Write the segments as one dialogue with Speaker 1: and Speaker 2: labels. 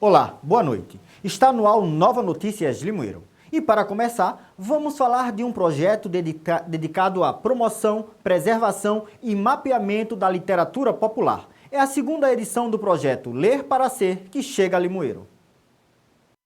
Speaker 1: Olá, boa noite. Está no ar o Nova Notícias Limoeiro. E para começar, vamos falar de um projeto dedicado à promoção, preservação e mapeamento da literatura popular. É a segunda edição do projeto Ler para Ser que chega a Limoeiro.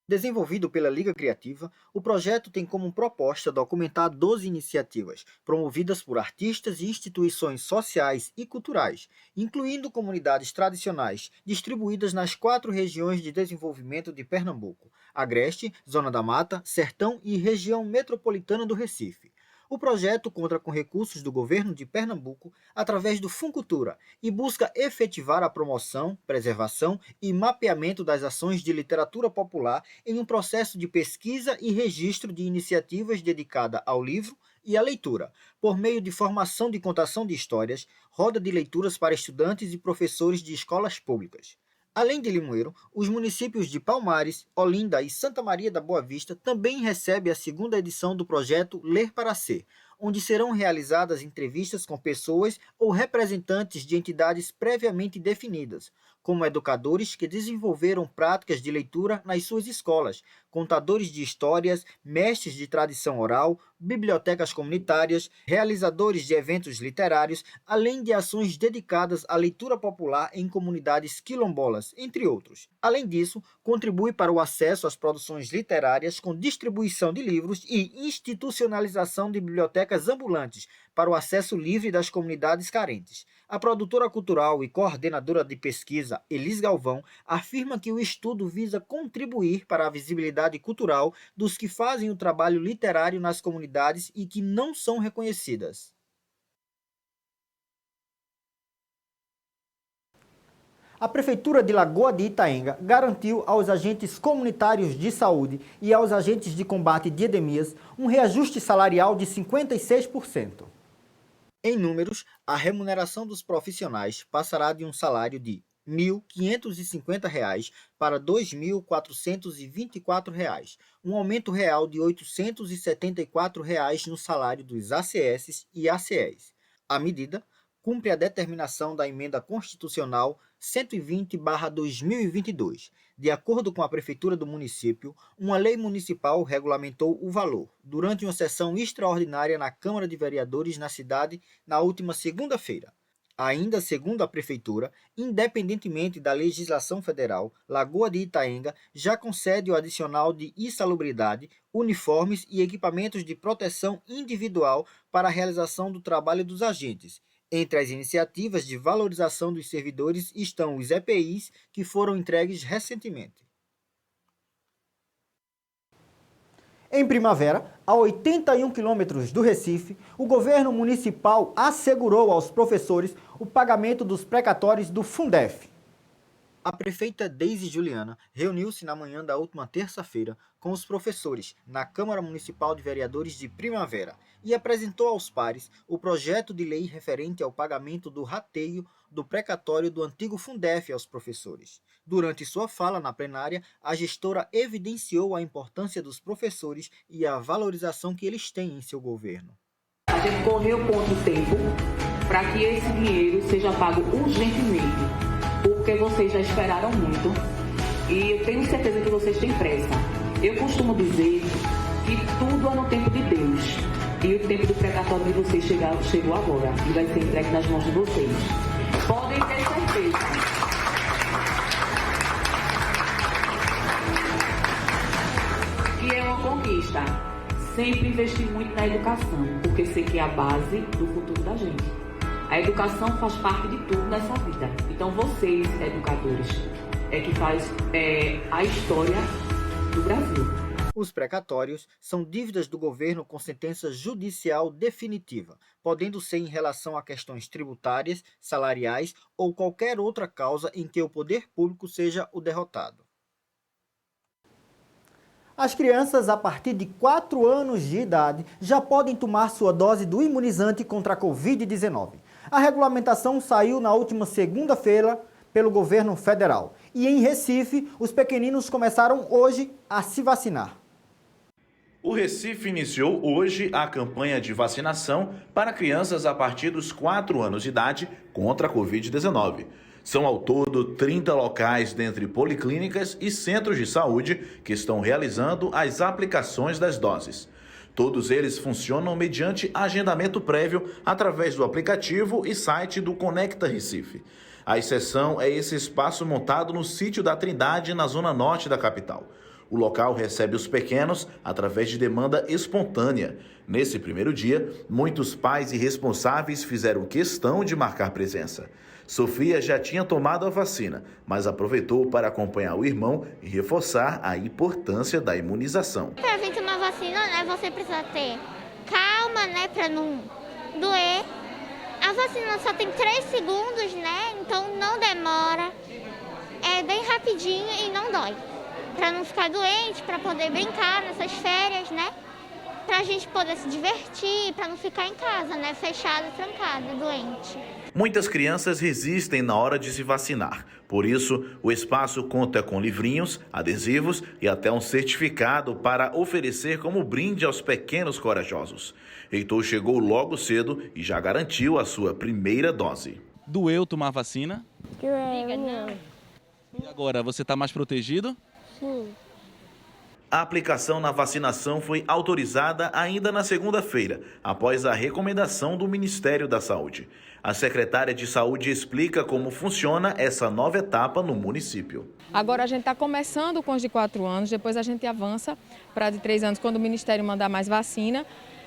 Speaker 1: Desenvolvido pela Liga Criativa, o projeto tem como proposta documentar 12 iniciativas, promovidas por artistas e instituições sociais e culturais, incluindo comunidades tradicionais, distribuídas nas 4 regiões de desenvolvimento de Pernambuco: Agreste, Zona da Mata, Sertão e região metropolitana do Recife. O projeto conta com recursos do governo de Pernambuco através do Funcultura e busca efetivar a promoção, preservação e mapeamento das ações de literatura popular em um processo de pesquisa e registro de iniciativas dedicadas ao livro e à leitura, por meio de formação de contação de histórias, roda de leituras para estudantes e professores de escolas públicas. Além de Limoeiro, os municípios de Palmares, Olinda e Santa Maria da Boa Vista também recebem a segunda edição do projeto Ler para Ser, onde serão realizadas entrevistas com pessoas ou representantes de entidades previamente definidas, como educadores que desenvolveram práticas de leitura nas suas escolas, contadores de histórias, mestres de tradição oral, bibliotecas comunitárias, realizadores de eventos literários, além de ações dedicadas à leitura popular em comunidades quilombolas, entre outros. Além disso, contribui para o acesso às produções literárias com distribuição de livros e institucionalização de bibliotecas ambulantes para o acesso livre das comunidades carentes. A produtora cultural e coordenadora de pesquisa, Elis Galvão, afirma que o estudo visa contribuir para a visibilidade cultural dos que fazem o trabalho literário nas comunidades e que não são reconhecidas. A Prefeitura de Lagoa de Itaenga garantiu aos agentes comunitários de saúde e aos agentes de combate de endemias um reajuste salarial de 56%. Em números, a remuneração dos profissionais passará de um salário de R$ 1.550 para R$ 2.424, um aumento real de R$ 874 no salário dos ACS e ACEs. A medida cumpre a determinação da Emenda Constitucional 120/2022. De acordo com a Prefeitura do município, uma lei municipal regulamentou o valor durante uma sessão extraordinária na Câmara de Vereadores na cidade na última segunda-feira. Ainda segundo a Prefeitura, independentemente da legislação federal, Lagoa de Itaenga já concede o adicional de insalubridade, uniformes e equipamentos de proteção individual para a realização do trabalho dos agentes. Entre as iniciativas de valorização dos servidores estão os EPIs, que foram entregues recentemente. Em Primavera, a 81 quilômetros do Recife, o governo municipal assegurou aos professores o pagamento dos precatórios do Fundef. A prefeita Deise Juliana reuniu-se na manhã da última terça-feira com os professores na Câmara Municipal de Vereadores de Primavera e apresentou aos pares o projeto de lei referente ao pagamento do rateio do precatório do antigo Fundef aos professores. Durante sua fala na plenária, a gestora evidenciou a importância dos professores e a valorização que eles têm em seu governo.
Speaker 2: A gente correu contra o tempo para que esse dinheiro seja pago urgentemente, porque vocês já esperaram muito e eu tenho certeza que vocês têm pressa. Eu costumo dizer que tudo é no tempo de Deus e o tempo do precatório de vocês chegou agora e vai ser entregue nas mãos de vocês. Podem ter certeza. Que é uma conquista. Sempre investi muito na educação, porque sei que é a base do futuro da gente. A educação faz parte de tudo nessa vida. Então vocês, educadores, é que faz a história do Brasil.
Speaker 1: Os precatórios são dívidas do governo com sentença judicial definitiva, podendo ser em relação a questões tributárias, salariais ou qualquer outra causa em que o poder público seja o derrotado. As crianças a partir de 4 anos de idade já podem tomar sua dose do imunizante contra a Covid-19. A regulamentação saiu na última segunda-feira pelo governo federal. E em Recife, os pequeninos começaram hoje a se vacinar.
Speaker 3: O Recife iniciou hoje a campanha de vacinação para crianças a partir dos 4 anos de idade contra a Covid-19. São ao todo 30 locais dentre policlínicas e centros de saúde que estão realizando as aplicações das doses. Todos eles funcionam mediante agendamento prévio através do aplicativo e site do Conecta Recife. A exceção é esse espaço montado no sítio da Trindade, na zona norte da capital. O local recebe os pequenos através de demanda espontânea. Nesse primeiro dia, muitos pais e responsáveis fizeram questão de marcar presença. Sofia já tinha tomado a vacina, mas aproveitou para acompanhar o irmão e reforçar a importância da imunização.
Speaker 4: Para vir tomar vacina, né, você precisa ter calma, né, para não doer. A vacina só tem 3 segundos, né, então não demora. É bem rapidinho e não dói. Para não ficar doente, para poder brincar nessas férias, né? Para a gente poder se divertir, para não ficar em casa, né? Fechada, trancada, doente.
Speaker 3: Muitas crianças resistem na hora de se vacinar. Por isso, o espaço conta com livrinhos, adesivos e até um certificado para oferecer como brinde aos pequenos corajosos. Heitor chegou logo cedo e já garantiu a sua primeira dose.
Speaker 5: Doeu tomar vacina?
Speaker 4: Não.
Speaker 5: E agora, você está mais protegido?
Speaker 4: Sim.
Speaker 3: A aplicação na vacinação foi autorizada ainda na segunda-feira, após a recomendação do Ministério da Saúde. A secretária de Saúde explica como funciona essa nova etapa no município.
Speaker 6: Agora a gente está começando com os de 4 anos, depois a gente avança para de 3 anos, quando o Ministério mandar mais vacina.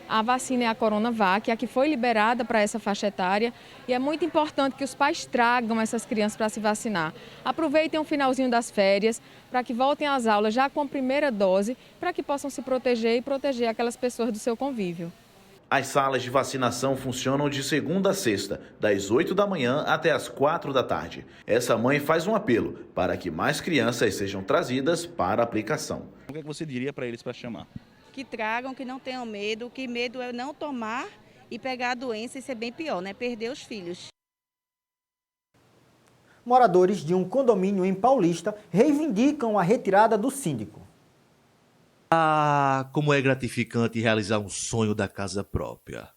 Speaker 6: A vacina é a Coronavac, a que foi liberada para essa faixa etária, e é muito importante que os pais tragam essas crianças para se vacinar. Aproveitem o finalzinho das férias para que voltem às aulas já com a primeira dose, para que possam se proteger e proteger aquelas pessoas do seu convívio.
Speaker 3: As salas de vacinação funcionam de segunda a sexta, das 8 da manhã até as 4 da tarde. Essa mãe faz um apelo para que mais crianças sejam trazidas para a aplicação.
Speaker 5: O que é que você diria para eles para chamar?
Speaker 7: Que tragam, que não tenham medo, que medo é não tomar e pegar a doença e ser bem pior, né? Perder os filhos.
Speaker 1: Moradores de um condomínio em Paulista reivindicam a retirada do síndico.
Speaker 8: Ah, como é gratificante realizar um sonho da casa própria.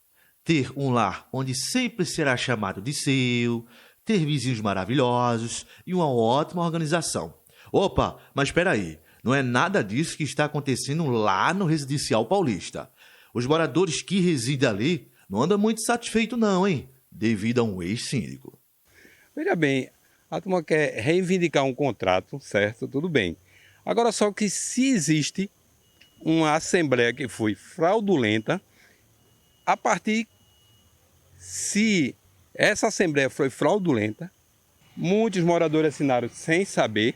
Speaker 8: Ter um lar onde sempre será chamado de seu, ter vizinhos maravilhosos e uma ótima organização. Opa, mas espera aí. Não é nada disso que está acontecendo lá no Residencial Paulista. Os moradores que residem ali não andam muito satisfeitos não, hein? Devido a um ex-síndico.
Speaker 9: Veja bem, a turma quer reivindicar um contrato, certo? Tudo bem. Agora só que se existe uma assembleia que foi fraudulenta, a partir, se essa assembleia foi fraudulenta, muitos moradores assinaram sem saber,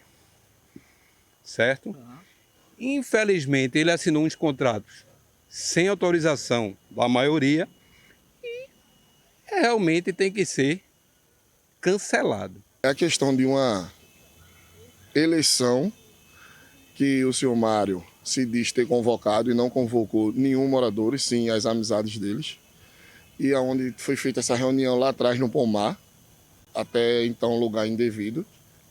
Speaker 9: certo? Infelizmente, ele assinou uns contratos sem autorização da maioria e realmente tem que ser cancelado.
Speaker 10: É a questão de uma eleição que o senhor Mário se diz ter convocado e não convocou nenhum morador, e sim as amizades deles. E aonde foi feita essa reunião lá atrás no Pomar, até então lugar indevido.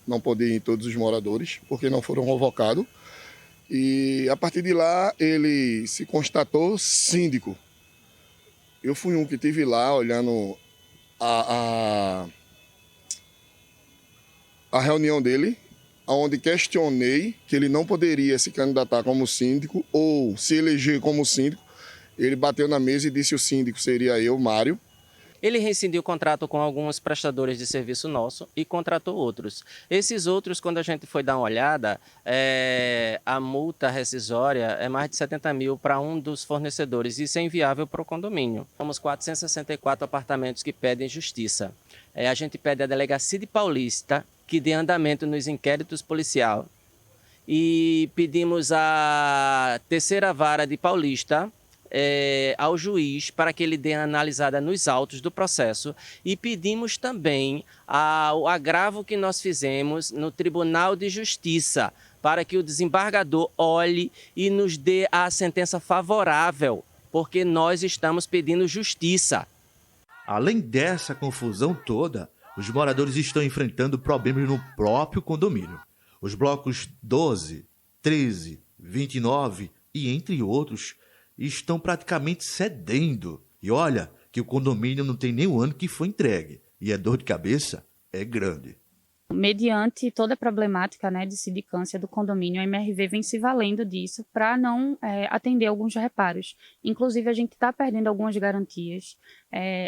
Speaker 10: Não podiam ir todos os moradores, porque não foram convocados. E a partir de lá, ele se constatou síndico. Eu fui um que estive lá, olhando a reunião dele, onde questionei que ele não poderia se candidatar como síndico ou se eleger como síndico. Ele bateu na mesa e disse que o síndico seria eu, Mário.
Speaker 11: Ele rescindiu o contrato com alguns prestadores de serviço nosso e contratou outros. Esses outros, quando a gente foi dar uma olhada, a multa rescisória é mais de 70 mil para um dos fornecedores. Isso é inviável para o condomínio. Temos 464 apartamentos que pedem justiça. A gente pede à Delegacia de Paulista que dê andamento nos inquéritos policiais. E pedimos à Terceira Vara de Paulista ao juiz para que ele dê uma analisada nos autos do processo, e pedimos também o agravo que nós fizemos no Tribunal de Justiça para que o desembargador olhe e nos dê a sentença favorável, porque nós estamos pedindo justiça.
Speaker 8: Além dessa confusão toda, os moradores estão enfrentando problemas no próprio condomínio. Os blocos 12, 13, 29 e entre outros estão praticamente cedendo. E olha que o condomínio não tem nem um ano que foi entregue. E a dor de cabeça é grande.
Speaker 12: Mediante toda a problemática, né, de sindicância do condomínio, a MRV vem se valendo disso para não atender alguns reparos. Inclusive, a gente está perdendo algumas garantias.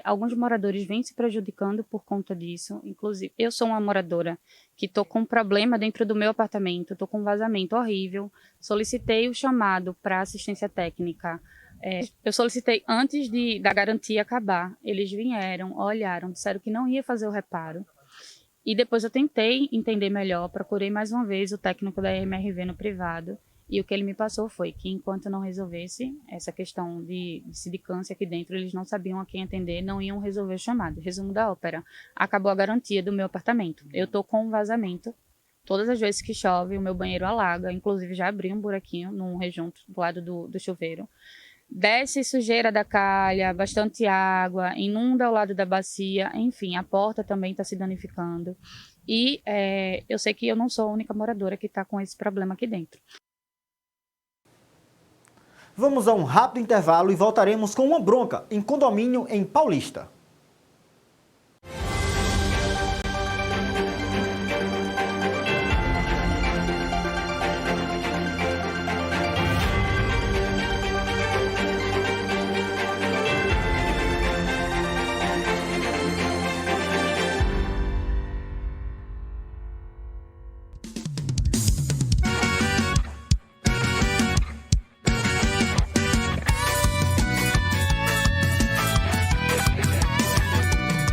Speaker 12: Alguns moradores vêm se prejudicando por conta disso. Inclusive, eu sou uma moradora que estou com um problema dentro do meu apartamento, estou com um vazamento horrível. Solicitei o chamado para assistência técnica. Eu solicitei antes da garantia acabar. Eles vieram, olharam, disseram que não ia fazer o reparo. E depois eu tentei entender melhor, procurei mais uma vez o técnico da MRV no privado, e o que ele me passou foi que enquanto não resolvesse essa questão de sindicância aqui dentro, eles não sabiam a quem atender, não iam resolver o chamado. Resumo da ópera, acabou a garantia do meu apartamento. Eu estou com um vazamento, todas as vezes que chove o meu banheiro alaga, inclusive já abri um buraquinho num rejunto do lado do chuveiro. Desce sujeira da calha, bastante água, inunda ao lado da bacia, enfim, a porta também está se danificando. E eu sei que eu não sou a única moradora que está com esse problema aqui dentro.
Speaker 1: Vamos a um rápido intervalo e voltaremos com uma bronca em condomínio em Paulista.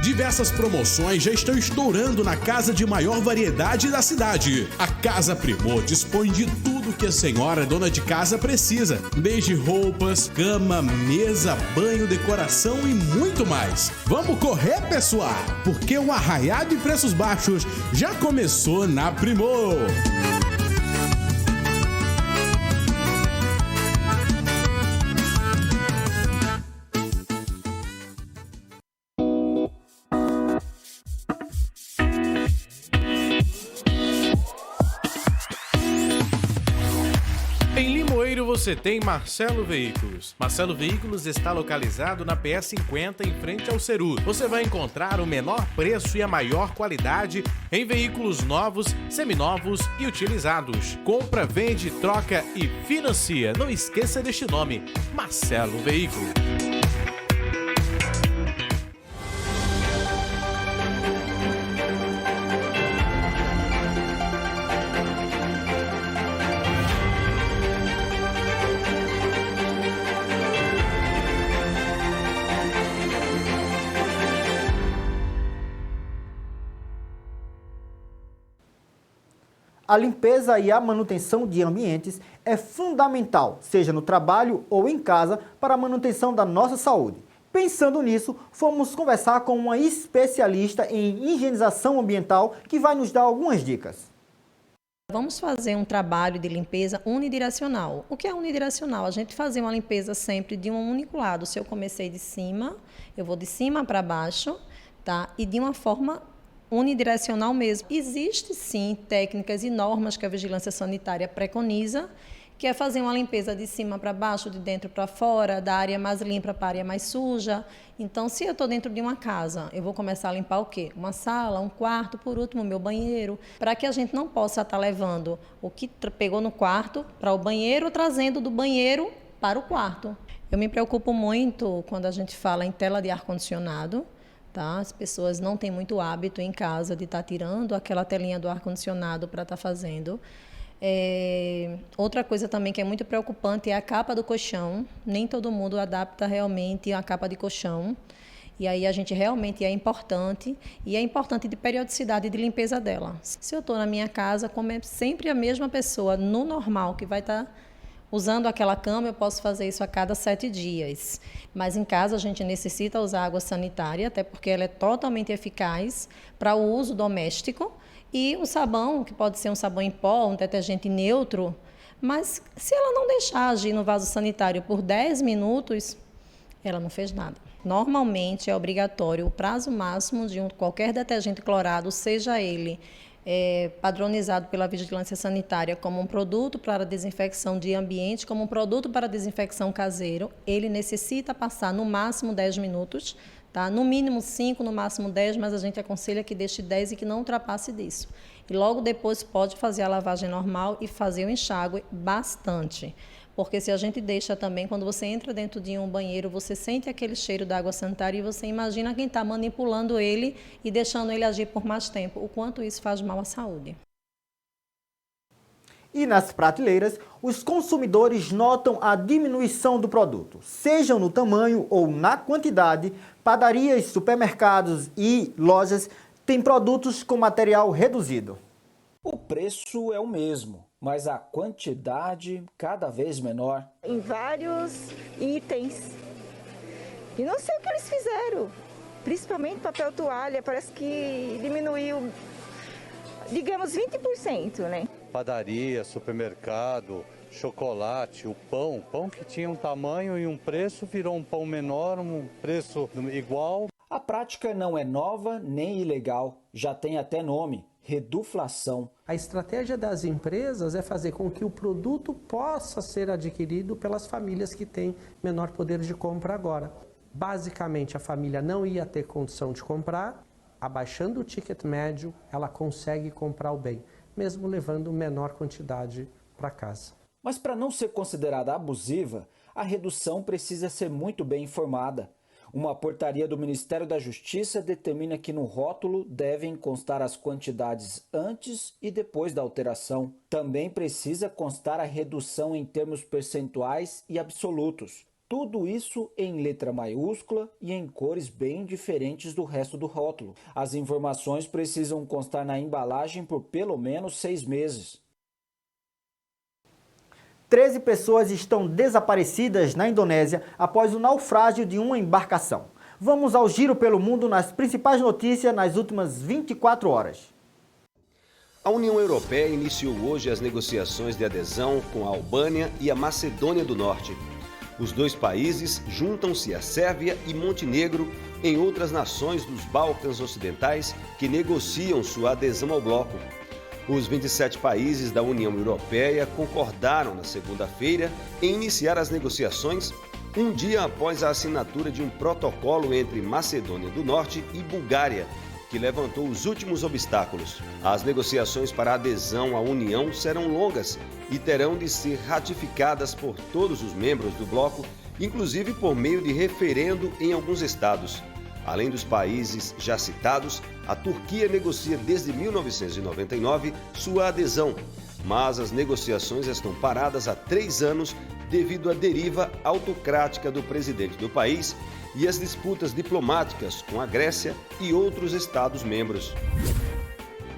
Speaker 13: Diversas promoções já estão estourando na casa de maior variedade da cidade. A Casa Primor dispõe de tudo que a senhora dona de casa precisa, desde roupas, cama, mesa, banho, decoração e muito mais. Vamos correr, pessoal, porque um arraiado de preços baixos já começou na Primor.
Speaker 14: Você tem Marcelo Veículos. Marcelo Veículos está localizado na PS 50 em frente ao Ceru. Você vai encontrar o menor preço e a maior qualidade em veículos novos, seminovos e utilizados. Compra, vende, troca e financia. Não esqueça deste nome, Marcelo Veículos.
Speaker 1: A limpeza e a manutenção de ambientes é fundamental, seja no trabalho ou em casa, para a manutenção da nossa saúde. Pensando nisso, fomos conversar com uma especialista em higienização ambiental que vai nos dar algumas dicas.
Speaker 15: Vamos fazer um trabalho de limpeza unidirecional. O que é unidirecional? A gente fazer uma limpeza sempre de um único lado. Se eu comecei de cima, eu vou de cima para baixo, tá? E de uma forma unidirecional mesmo. Existe sim técnicas e normas que a vigilância sanitária preconiza, que é fazer uma limpeza de cima para baixo, de dentro para fora, da área mais limpa para a área mais suja. Então, se eu estou dentro de uma casa, eu vou começar a limpar o quê? Uma sala, um quarto, por último, o meu banheiro, para que a gente não possa estar levando o que pegou no quarto para o banheiro, trazendo do banheiro para o quarto. Eu me preocupo muito quando a gente fala em tela de ar-condicionado. Tá? As pessoas não têm muito hábito em casa de estar tirando aquela telinha do ar-condicionado para estar fazendo. Outra coisa também que é muito preocupante é a capa do colchão. Nem todo mundo adapta realmente a capa de colchão. E aí a gente realmente é importante. E é importante de periodicidade de limpeza dela. Se eu estou na minha casa, como é sempre a mesma pessoa no normal que vai estar usando aquela cama, eu posso fazer isso a cada 7 dias. Mas em casa a gente necessita usar água sanitária, até porque ela é totalmente eficaz para o uso doméstico. E o sabão, que pode ser um sabão em pó, um detergente neutro, mas se ela não deixar agir no vaso sanitário por 10 minutos, ela não fez nada. Normalmente é obrigatório o prazo máximo de qualquer detergente clorado, seja ele padronizado pela vigilância sanitária como um produto para desinfecção de ambiente, como um produto para desinfecção caseiro, ele necessita passar no máximo 10 minutos, Tá? No mínimo 5, no máximo 10, mas a gente aconselha que deixe 10 e que não ultrapasse disso. E logo depois pode fazer a lavagem normal e fazer o enxágue bastante. Porque se a gente deixa também, quando você entra dentro de um banheiro, você sente aquele cheiro da água sanitária e você imagina quem está manipulando ele e deixando ele agir por mais tempo, o quanto isso faz mal à saúde.
Speaker 1: E nas prateleiras, os consumidores notam a diminuição do produto, sejam no tamanho ou na quantidade. Padarias, supermercados e lojas têm produtos com material reduzido.
Speaker 16: O preço é o mesmo, mas a quantidade cada vez menor.
Speaker 17: Em vários itens. E não sei o que eles fizeram, principalmente papel toalha, parece que diminuiu, digamos, 20%, né?
Speaker 18: Padaria, supermercado, chocolate, o pão que tinha um tamanho e um preço virou um pão menor, um preço igual.
Speaker 16: A prática não é nova nem ilegal, já tem até nome, reduflação.
Speaker 19: A estratégia das empresas é fazer com que o produto possa ser adquirido pelas famílias que têm menor poder de compra agora. Basicamente, a família não ia ter condição de comprar, abaixando o ticket médio, ela consegue comprar o bem, mesmo levando menor quantidade para casa.
Speaker 16: Mas para não ser considerada abusiva, a redução precisa ser muito bem informada. Uma portaria do Ministério da Justiça determina que no rótulo devem constar as quantidades antes e depois da alteração. Também precisa constar a redução em termos percentuais e absolutos. Tudo isso em letra maiúscula e em cores bem diferentes do resto do rótulo. As informações precisam constar na embalagem por pelo menos 6 meses.
Speaker 1: 13 pessoas estão desaparecidas na Indonésia após o naufrágio de uma embarcação. Vamos ao giro pelo mundo nas principais notícias nas últimas 24 horas.
Speaker 20: A União Europeia iniciou hoje as negociações de adesão com a Albânia e a Macedônia do Norte. Os dois países juntam-se a Sérvia e Montenegro em outras nações dos Balcãs Ocidentais que negociam sua adesão ao bloco. Os 27 países da União Europeia concordaram na segunda-feira em iniciar as negociações um dia após a assinatura de um protocolo entre Macedônia do Norte e Bulgária, que levantou os últimos obstáculos. As negociações para a adesão à União serão longas e terão de ser ratificadas por todos os membros do bloco, inclusive por meio de referendo em alguns estados. Além dos países já citados, a Turquia negocia desde 1999 sua adesão, mas as negociações estão paradas há 3 anos devido à deriva autocrática do presidente do país e as disputas diplomáticas com a Grécia e outros Estados-membros.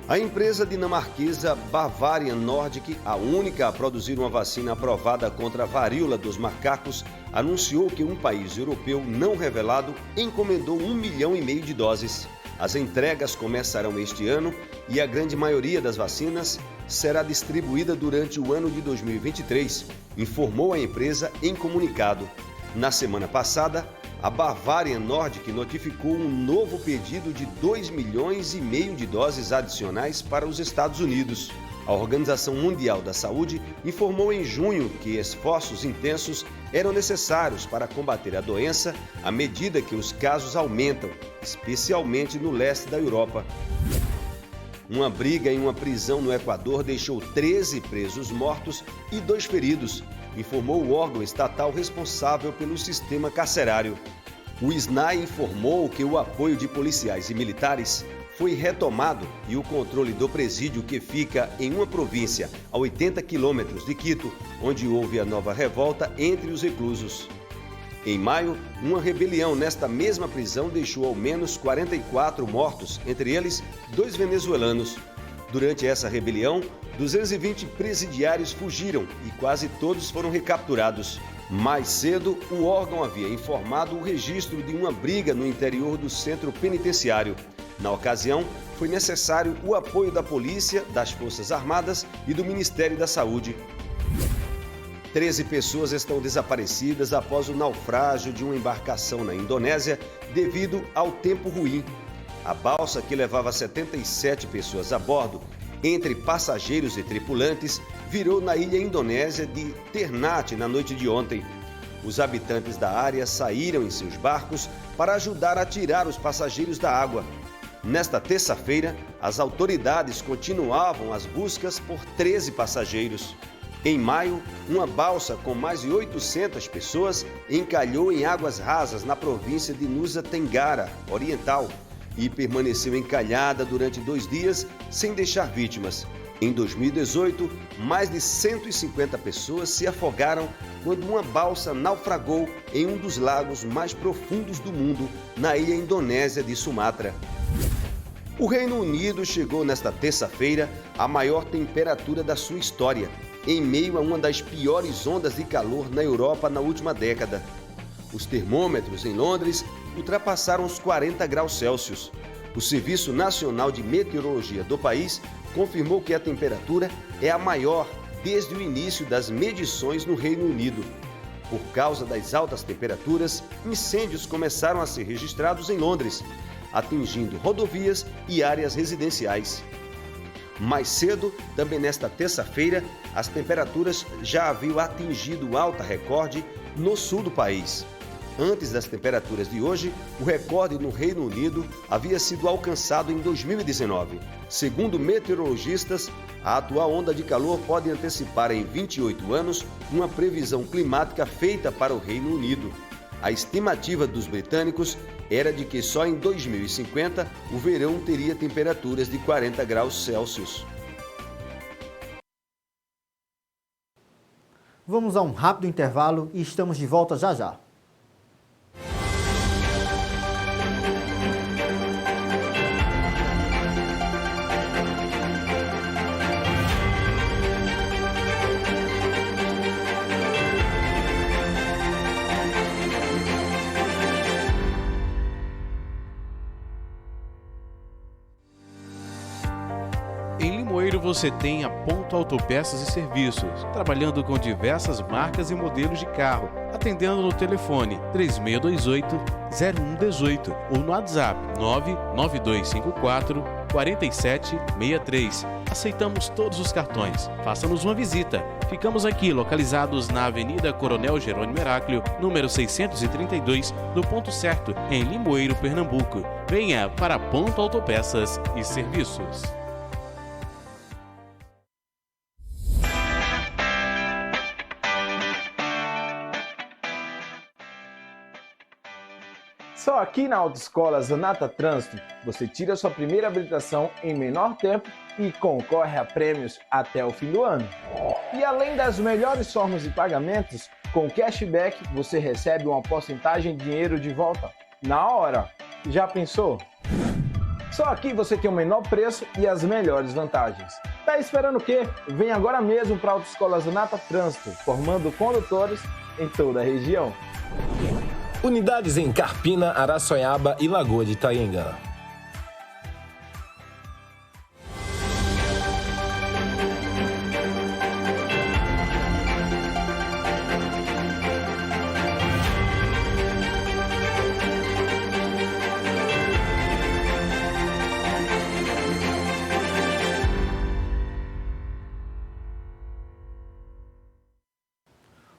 Speaker 20: A empresa dinamarquesa Bavarian Nordic, a única a produzir uma vacina aprovada contra a varíola dos macacos, anunciou que um país europeu não revelado encomendou 1,5 milhão de doses. As entregas começarão este ano e a grande maioria das vacinas será distribuída durante o ano de 2023, informou a empresa em comunicado. Na semana passada, a Bavarian Nordic notificou um novo pedido de 2,5 milhões de doses adicionais para os Estados Unidos. A Organização Mundial da Saúde informou em junho que esforços intensos eram necessários para combater a doença à medida que os casos aumentam, especialmente no leste da Europa. Uma briga em uma prisão no Equador deixou 13 presos mortos e 2 feridos, informou o órgão estatal responsável pelo sistema carcerário. O SNAI informou que o apoio de policiais e militares foi retomado e o controle do presídio que fica em uma província a 80 quilômetros de Quito, onde houve a nova revolta entre os reclusos. Em maio, uma rebelião nesta mesma prisão deixou ao menos 44 mortos, entre eles 2 venezuelanos. Durante essa rebelião, 220 presidiários fugiram e quase todos foram recapturados. Mais cedo, o órgão havia informado o registro de uma briga no interior do centro penitenciário. Na ocasião, foi necessário o apoio da polícia, das Forças Armadas e do Ministério da Saúde. 13 pessoas estão desaparecidas após o naufrágio de uma embarcação na Indonésia devido ao tempo ruim. A balsa, que levava 77 pessoas a bordo, entre passageiros e tripulantes, virou na ilha indonésia de Ternate na noite de ontem. Os habitantes da área saíram em seus barcos para ajudar a tirar os passageiros da água. Nesta terça-feira, as autoridades continuavam as buscas por 13 passageiros. Em maio, uma balsa com mais de 800 pessoas encalhou em águas rasas na província de Nusa Tenggara Oriental e permaneceu encalhada durante 2 dias sem deixar vítimas. Em 2018, mais de 150 pessoas se afogaram quando uma balsa naufragou em um dos lagos mais profundos do mundo, na ilha indonésia de Sumatra. O Reino Unido chegou nesta terça-feira à maior temperatura da sua história, em meio a uma das piores ondas de calor na Europa na última década. Os termômetros em Londres ultrapassaram os 40 graus Celsius. O Serviço Nacional de Meteorologia do país confirmou que a temperatura é a maior desde o início das medições no Reino Unido. Por causa das altas temperaturas, incêndios começaram a ser registrados em Londres, atingindo rodovias e áreas residenciais. Mais cedo, também nesta terça-feira, as temperaturas já haviam atingido alta recorde no sul do país. Antes das temperaturas de hoje, o recorde no Reino Unido havia sido alcançado em 2019. Segundo meteorologistas, a atual onda de calor pode antecipar em 28 anos uma previsão climática feita para o Reino Unido. A estimativa dos britânicos era de que só em 2050 o verão teria temperaturas de 40 graus Celsius.
Speaker 1: Vamos a um rápido intervalo e estamos de volta já já.
Speaker 14: Em Limoeiro você tem a Ponto Autopeças e Serviços, trabalhando com diversas marcas e modelos de carro, atendendo no telefone 3628-0118 ou no WhatsApp 99254-4763. Aceitamos todos os cartões. Faça-nos uma visita. Ficamos aqui localizados na Avenida Coronel Jerônimo Heráclio, número 632, no Ponto Certo, em Limoeiro, Pernambuco. Venha para Ponto Autopeças e Serviços.
Speaker 21: Só aqui na Autoescola Zanata Trânsito, você tira sua primeira habilitação em menor tempo e concorre a prêmios até o fim do ano. E além das melhores formas de pagamentos, com cashback você recebe uma porcentagem de dinheiro de volta na hora. Já pensou? Só aqui você tem o menor preço e as melhores vantagens. Tá esperando o quê? Vem agora mesmo para a Autoescola Zanata Trânsito, formando condutores em toda a região.
Speaker 22: Unidades em Carpina, Araçoiaba e Lagoa de Itaianga.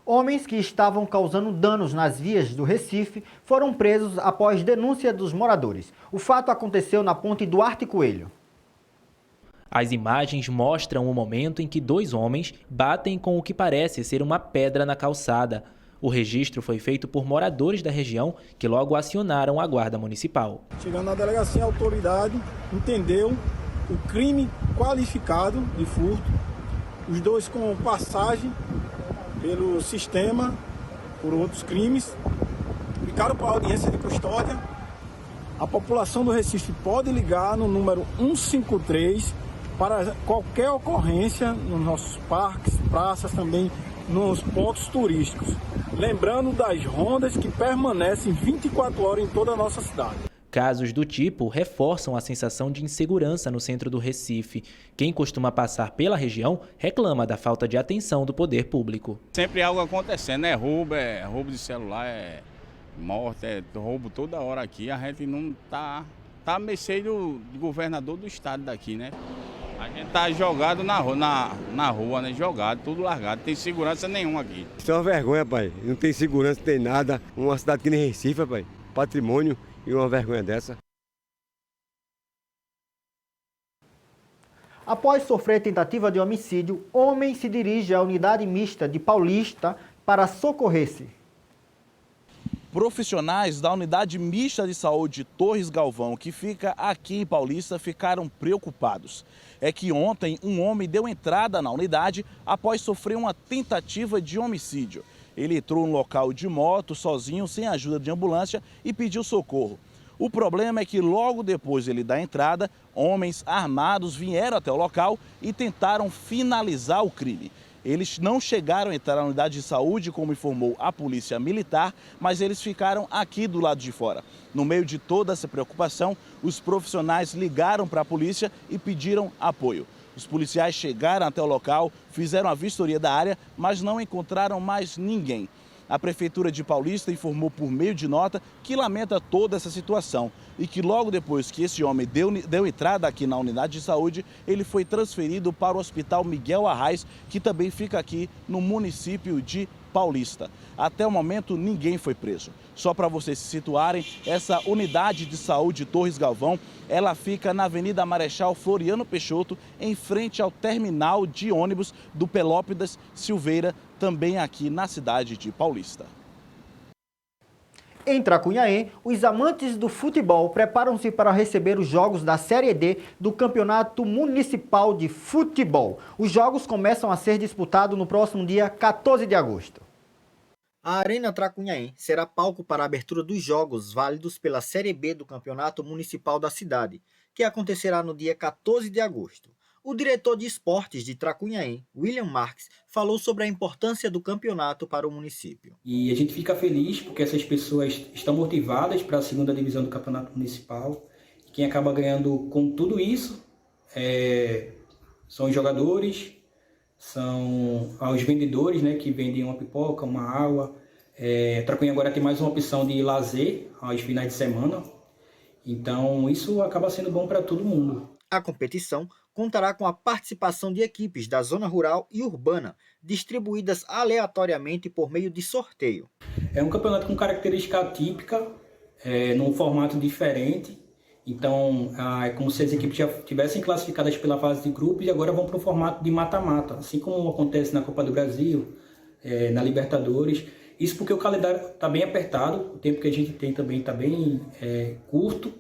Speaker 1: Homens que estavam causando danos nas vias do Recife foram presos após denúncia dos moradores. O fato aconteceu na ponte Duarte Coelho.
Speaker 23: As imagens mostram o momento em que 2 homens batem com o que parece ser uma pedra na calçada. O registro foi feito por moradores da região que logo acionaram a Guarda Municipal.
Speaker 24: Chegando na delegacia, a autoridade entendeu o crime qualificado de furto, os dois com passagem pelo sistema por outros crimes, ficaram para a audiência de custódia. A população do Recife pode ligar no número 153 para qualquer ocorrência nos nossos parques, praças, também nos pontos turísticos. Lembrando das rondas que permanecem 24 horas em toda a nossa cidade.
Speaker 23: Casos do tipo reforçam a sensação de insegurança no centro do Recife. Quem costuma passar pela região reclama da falta de atenção do poder público.
Speaker 25: Sempre algo acontecendo, é roubo de celular, é morte, é roubo toda hora aqui. A gente não tá a mercê do governador do estado daqui, né? A gente tá jogado na rua, né? Jogado, tudo largado. Não tem segurança nenhuma aqui.
Speaker 2: Isso é uma vergonha, pai. Não tem segurança, não tem nada. Uma cidade que nem Recife, pai. Patrimônio e uma vergonha dessa.
Speaker 1: Após sofrer tentativa de homicídio, homem se dirige à unidade mista de Paulista para socorrer-se.
Speaker 3: Profissionais da unidade mista de saúde Torres Galvão, que fica aqui em Paulista, ficaram preocupados. É que ontem um homem deu entrada na unidade após sofrer uma tentativa de homicídio. Ele entrou no local de moto, sozinho, sem ajuda de ambulância e pediu socorro. O problema é que logo depois ele da entrada, homens armados vieram até o local e tentaram finalizar o crime. Eles não chegaram a entrar na unidade de saúde, como informou a polícia militar, mas eles ficaram aqui do lado de fora. No meio de toda essa preocupação, os profissionais ligaram para a polícia e pediram apoio. Os policiais chegaram até o local, fizeram a vistoria da área, mas não encontraram mais ninguém. A Prefeitura de Paulista informou por meio de nota que lamenta toda essa situação e que logo depois que esse homem deu entrada aqui na unidade de saúde, ele foi transferido para o Hospital Miguel Arraes, que também fica aqui no município de Paulista. Até o momento, ninguém foi preso. Só para vocês se situarem, essa unidade de saúde Torres Galvão, ela fica na Avenida Marechal Floriano Peixoto, em frente ao terminal de ônibus do Pelópidas Silveira, também aqui na cidade de Paulista.
Speaker 1: Em Tracunhaém, os amantes do futebol preparam-se para receber os jogos da Série D do Campeonato Municipal de Futebol. Os jogos começam a ser disputados no próximo dia 14 de agosto. A Arena Tracunhaém será palco para a abertura dos jogos válidos pela Série B do Campeonato Municipal da cidade, que acontecerá no dia 14 de agosto. O diretor de esportes de Tracunhaém, William Marques, falou sobre a importância do campeonato para o município.
Speaker 4: E a gente fica feliz porque essas pessoas estão motivadas para a segunda divisão do campeonato municipal. Quem acaba ganhando com tudo isso são os jogadores, são os vendedores, né, que vendem uma pipoca, uma água. Tracunhaém agora tem mais uma opção de lazer aos finais de semana. Então isso acaba sendo bom para todo mundo.
Speaker 1: A competição contará com a participação de equipes da zona rural e urbana, distribuídas aleatoriamente por meio de sorteio.
Speaker 4: É um campeonato com característica atípica, num formato diferente. Então, é como se as equipes já tivessem classificadas pela fase de grupos e agora vão para o formato de mata-mata, assim como acontece na Copa do Brasil, na Libertadores. Isso porque o calendário está bem apertado, o tempo que a gente tem também está bem curto.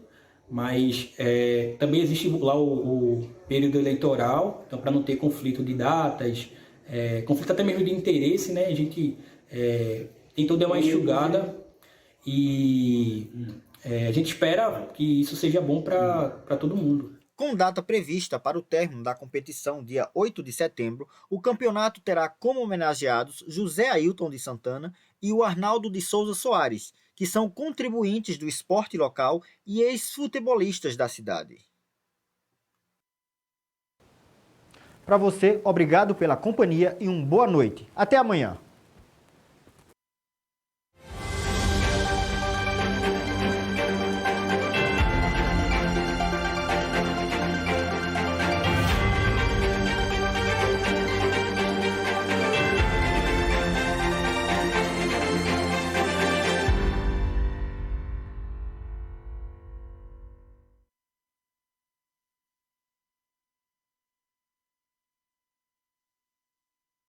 Speaker 4: Mas também existe lá o período eleitoral, então para não ter conflito de datas, conflito até mesmo de interesse, né? A gente tentou dar uma enxugada e a gente espera que isso seja bom para todo mundo.
Speaker 1: Com data prevista para o término da competição, dia 8 de setembro, o campeonato terá como homenageados José Ailton de Santana e o Arnaldo de Souza Soares, que são contribuintes do esporte local e ex-futebolistas da cidade. Para você, obrigado pela companhia e uma boa noite. Até amanhã.